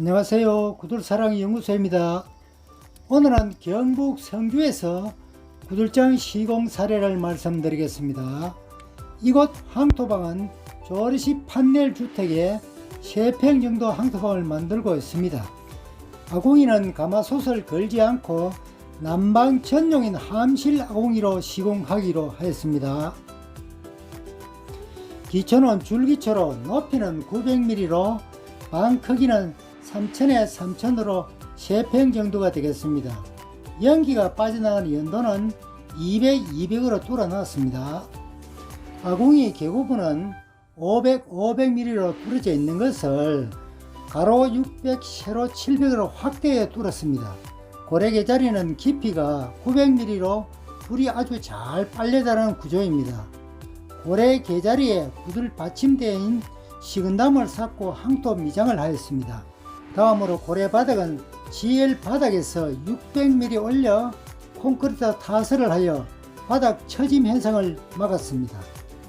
안녕하세요. 구들사랑 연구소입니다. 오늘은 경북 성주에서 구들장 시공 사례를 말씀드리겠습니다. 이곳 항토방은 조리식 판넬 주택에 3평 정도 항토방을 만들고 있습니다. 아궁이는 가마솥을 걸지 않고 난방 전용인 함실 아궁이로 시공하기로 하였습니다. 기초는 줄기초로 높이는 900mm로 방 크기는 3000에 3000으로 3평 정도가 되겠습니다. 연기가 빠져나가는 연도는 200으로 뚫어놨습니다. 아궁이 개구부는 500mm로 뚫어져 있는 것을 가로 600, 세로 700으로 확대해 뚫었습니다. 고래개 자리는 깊이가 900mm로 불이 아주 잘 빨려다니는 구조입니다. 고래 개자리에 구들 받침대인 식은담을 쌓고 항토 미장을 하였습니다. 다음으로 고래 바닥은 GL 바닥에서 600mm 올려 콘크리트 타설을 하여 바닥 처짐 현상을 막았습니다.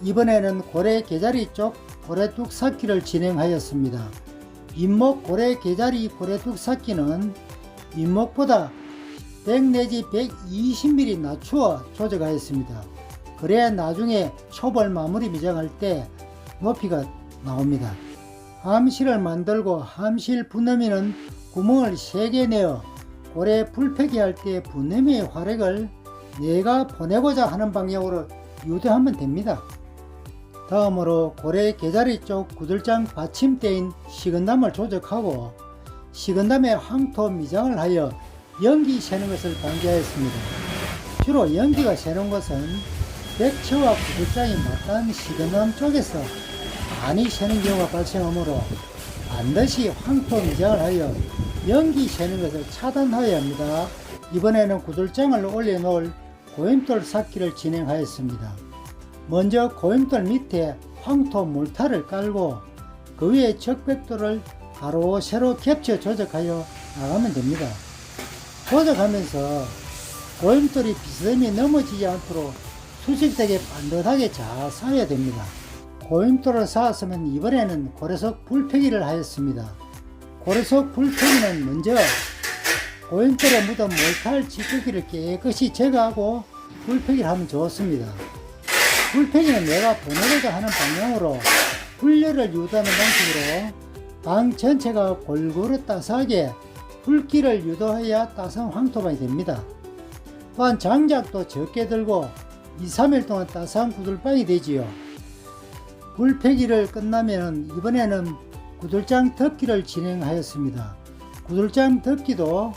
이번에는 고래 개자리 쪽 고래뚝 쌓기를 진행하였습니다. 윗목 고래 개자리 고래뚝 쌓기는 윗목보다 100 내지 120mm 낮추어 조정하였습니다. 그래야 나중에 초벌 마무리 미장할 때 높이가 나옵니다. 함실을 만들고 함실 분너미는 구멍을 3개 내어 고래 불패기 할 때 분너미의 화력을 내가 보내고자 하는 방향으로 유도하면 됩니다. 다음으로 고래 개자리 쪽 구들장 받침대인 식은담을 조작하고 식은담에 항토 미장을 하여 연기 새는 것을 방지하였습니다. 주로 연기가 새는 것은 백처와 구들장이 맞닿은 식은담 쪽에서 많이 새는 경우가 발생하므로 반드시 항토 미장을 하여 연기 새는 것을 차단하여야 합니다. 이번에는 구들장을 올려놓을 고임돌 쌓기를 진행하였습니다. 먼저 고임돌 밑에 황토 물타를 깔고 그 위에 적백돌을 가로 세로 겹쳐 조작하여 나가면 됩니다. 조작하면서 고임돌이 비스듬히 넘어지지 않도록 수직되게 반듯하게 잘 쌓아야 됩니다. 고임돌을 쌓았으면 이번에는 고래석 불패기를 하였습니다. 고래석 불패기는 먼저 고임돌에 묻은 몰탈 찌꺼기를 깨끗이 제거하고 불패기를 하면 좋습니다. 불패기는 내가 보내고자 하는 방향으로 불열을 유도하는 방식으로 방 전체가 골고루 따스하게 불길을 유도해야 따스한 황토방이 됩니다. 또한 장작도 적게 들고 2-3일 동안 따스한 구들방이 되지요. 불패기를 끝나면 이번에는 구들장 덮기를 진행하였습니다. 구들장 덮기도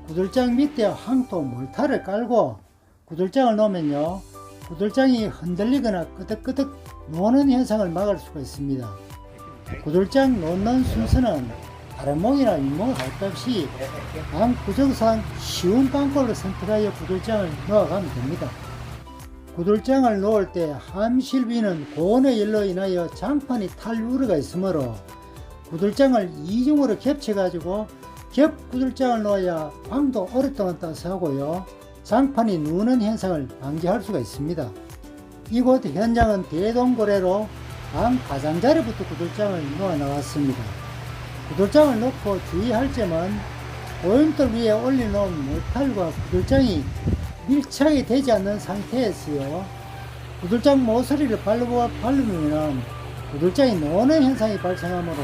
구들장 밑에 항토 몰타를 깔고 구들장을 놓으면요, 구들장이 흔들리거나 끄덕끄덕 노는 현상을 막을 수가 있습니다. 구들장 놓는 순서는 아랫목이나 윗목 할 것 없이 방 구조상 쉬운 방법을 선택하여 구들장을 놓아가면 됩니다. 구들장을 놓을 때 함실 위는 고온의 열로 인하여 장판이 탈 우려가 있으므로 구들장을 이중으로 겹쳐가지고 겹 구들장을 놓아야 방도 오랫동안 따스하고요, 장판이 누는 현상을 방지할 수가 있습니다. 이곳 현장은 대동고래로 방 가장자리부터 구들장을 놓아 나왔습니다. 구들장을 놓고 주의할 점은 고임돌 위에 올려놓은 모탈과 구들장이 밀착이 되지 않는 상태에서요, 구들장 모서리를 바르면 구들장이 노는 현상이 발생하므로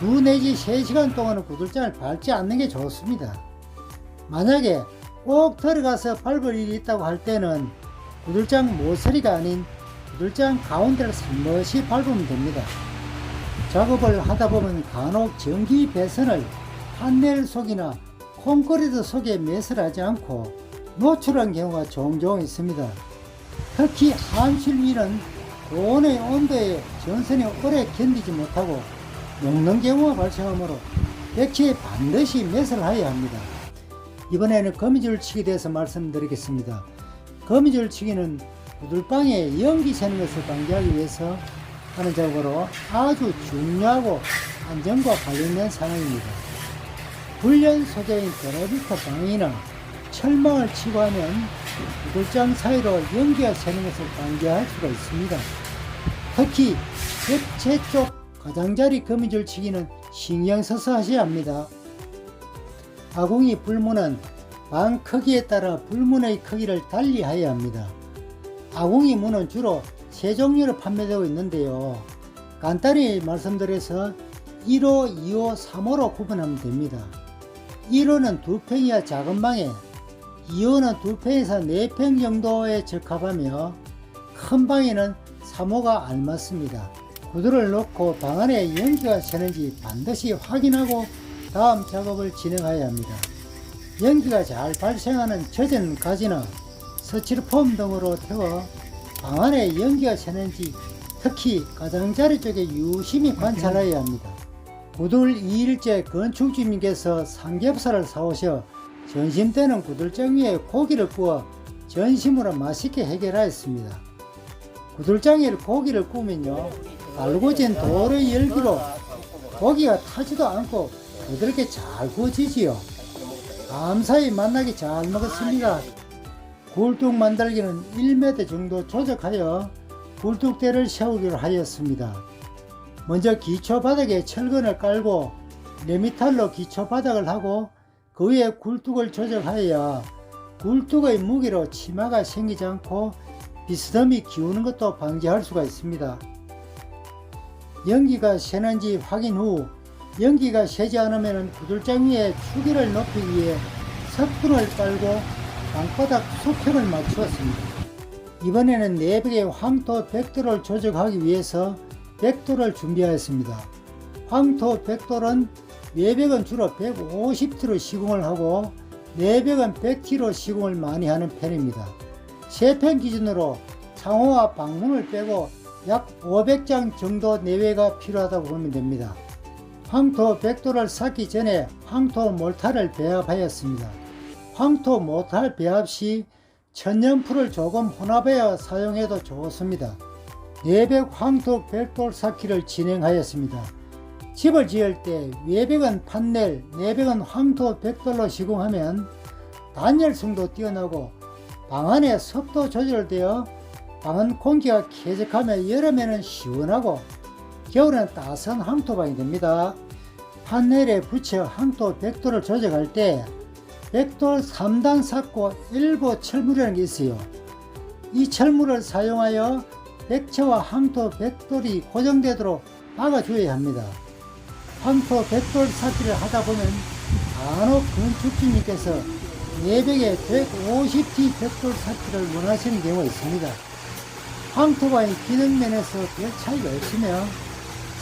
2 내지 3시간 동안은 구들장을 밟지 않는 게 좋습니다. 만약에 꼭 들어가서 밟을 일이 있다고 할 때는 구들장 모서리가 아닌 구들장 가운데를 살며시 밟으면 됩니다. 작업을 하다 보면 간혹 전기 배선을 판넬 속이나 콘크리트 속에 매설하지 않고 노출한 경우가 종종 있습니다. 특히 함실 위는 고온의 온도에 전선이 오래 견디지 못하고 녹는 경우가 발생하므로 백치에 반드시 매설하여야 합니다. 이번에는 거미줄치기에 대해서 말씀드리겠습니다. 거미줄치기는 구들방에 연기 새는 것을 방지하기 위해서 하는 작업으로 아주 중요하고 안전과 관련된 상황입니다. 불련 소재인 테라비타 방이나 철망을 치고 하면 구들장 사이로 연기가 새는 것을 방지할 수가 있습니다. 특히 객체 쪽 가장자리 거미줄 치기는 신경 써서 하셔야 합니다. 아궁이 불문은 방 크기에 따라 불문의 크기를 달리하여야 합니다. 아궁이 문은 주로 세 종류로 판매되고 있는데요. 간단히 말씀드려서 1호, 2호, 3호로 구분하면 됩니다. 1호는 2평 이하 작은 방에, 2호는 2평에서 4평 정도에 적합하며 큰 방에는 3호가 알맞습니다. 구두를 놓고 방 안에 연기가 새는지 반드시 확인하고 다음 작업을 진행해야 합니다. 연기가 잘 발생하는 젖은 가지나 스티로폼 등으로 태워 방 안에 연기가 새는지 특히 가장자리 쪽에 유심히 관찰해야 합니다. 구들 2일째 건축주님께서 삼겹살을 사오셔 점심때는 구들장 위에 고기를 구워 전심으로 맛있게 해결하였습니다. 구들장 위에 고기를 구우면요, 갈구진 돌의 열기로 고기가 타지도 않고 부드럽게 잘 구워지지요. 감사히 맛나게 잘 먹었습니다. 굴뚝 만들기는 1m 정도 조작하여 굴뚝대를 세우기로 하였습니다. 먼저 기초 바닥에 철근을 깔고 레미탈로 기초 바닥을 하고 그 위에 굴뚝을 조작하여야 굴뚝의 무게로 치마가 생기지 않고 비스듬히 기우는 것도 방지할 수가 있습니다. 연기가 새는지 확인 후 연기가 새지 않으면 구들장 위에 추기를 높이기 위해 석분을 깔고 방바닥 수평을 맞추었습니다. 이번에는 내벽에 황토 벽돌을 조작하기 위해서 벽돌을 준비하였습니다. 황토 벽돌은 외벽은 주로 150T로 시공을 하고 내벽은 100T로 시공을 많이 하는 편입니다. 3평 기준으로 창호와 방문을 빼고 약 500장 정도 내외가 필요하다고 보면 됩니다. 황토 벽돌을 쌓기 전에 황토 몰타를 배합하였습니다. 황토 몰타 배합 시 천연풀을 조금 혼합하여 사용해도 좋습니다. 내벽 황토 벽돌 쌓기를 진행하였습니다. 집을 지을 때 외벽은 판넬, 내벽은 황토 벽돌로 시공하면 단열성도 뛰어나고 방 안에 습도 조절되어 방은 공기가 쾌적하며 여름에는 시원하고 겨울에는 따스한 황토방이 됩니다. 판넬에 붙여 황토 벽돌을 조작할 때 벽돌 3단 삭고 일부 철물이라는 게 있어요. 이 철물을 사용하여 벽체와 황토 벽돌이 고정되도록 박아줘야 합니다. 황토 벽돌 쌓기를 하다 보면 간혹 건축주님께서 내벽에 150T 벽돌 쌓기를 원하시는 경우가 있습니다. 황토방이 기능면에서 별 차이가 없으며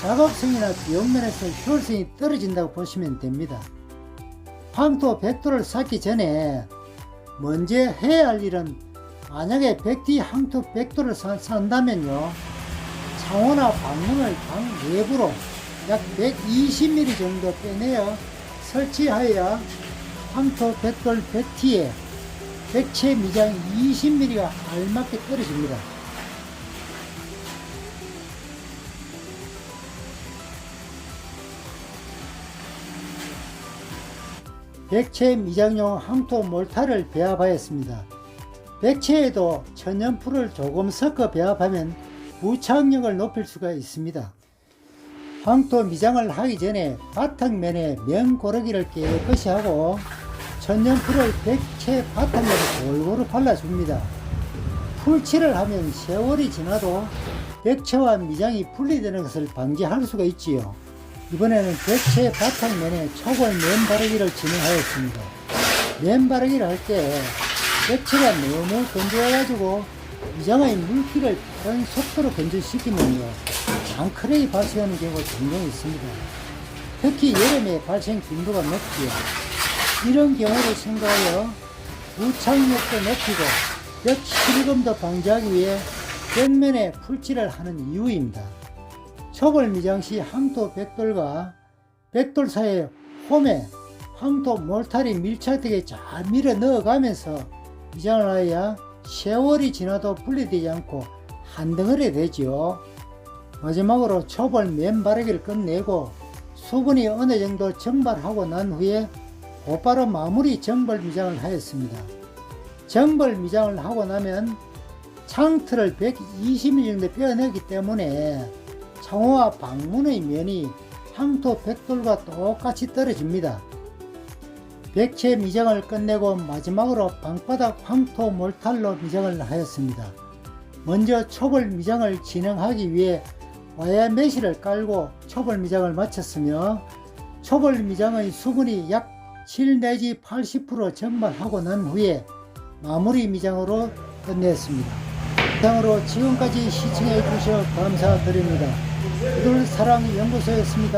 작업성이나 비용면에서 효율성이 떨어진다고 보시면 됩니다. 황토 벽돌을 쌓기 전에 먼저 해야 할 일은 만약에 100T 황토 벽돌을 산다면요, 창호나 방문을 방 내부로 약 120mm 정도 빼내어 설치하여야 황토 벽돌 100T에 벽체 미장 20mm가 알맞게 떨어집니다. 벽체 미장용 황토 몰타를 배합하였습니다. 벽체에도 천연풀을 조금 섞어 배합하면 부착력을 높일 수가 있습니다. 황토 미장을 하기 전에 바닥면에 면고르기를 깨끗이 하고 천연풀을 벽체 바닥면에 골고루 발라줍니다. 풀칠을 하면 세월이 지나도 벽체와 미장이 분리되는 것을 방지할 수가 있지요. 이번에는 벽체 바닥면에 초골 면 바르기를 진행하였습니다. 면 바르기를 할 때 벽체가 너무 건조해가지고 미장의 물기를 빠른 속도로 건조시키면요, 앙크레이 발생하는 경우가 종종 있습니다. 특히 여름에 발생 빈도가 높지요. 이런 경우를 생각하여 부착력도 높이고 벽 실금도 방지하기 위해 벽면에 풀칠을 하는 이유입니다. 초골 미장 시 황토 벽돌과 벽돌 사이에 홈에 황토 몰탈이 밀착되게 잘 밀어 넣어가면서 미장을 하여야 세월이 지나도 분리되지 않고 한 덩어리 되지요. 마지막으로 초벌 면 바르기를 끝내고 수분이 어느 정도 증발하고 난 후에 곧바로 마무리 정벌 미장을 하였습니다. 정벌 미장을 하고 나면 창틀을 120mm 정도 빼어내기 때문에 창호와 방문의 면이 황토 백돌과 똑같이 떨어집니다. 백체 미장을 끝내고 마지막으로 방바닥 황토 몰탈로 미장을 하였습니다. 먼저 초벌 미장을 진행하기 위해 와야 메시를 깔고 초벌 미장을 마쳤으며, 초벌 미장의 수분이 약 7 내지 80% 증발하고 난 후에 마무리 미장으로 끝냈습니다. 이상으로 지금까지 시청해 주셔서 감사드립니다. 이돌사랑연구소였습니다.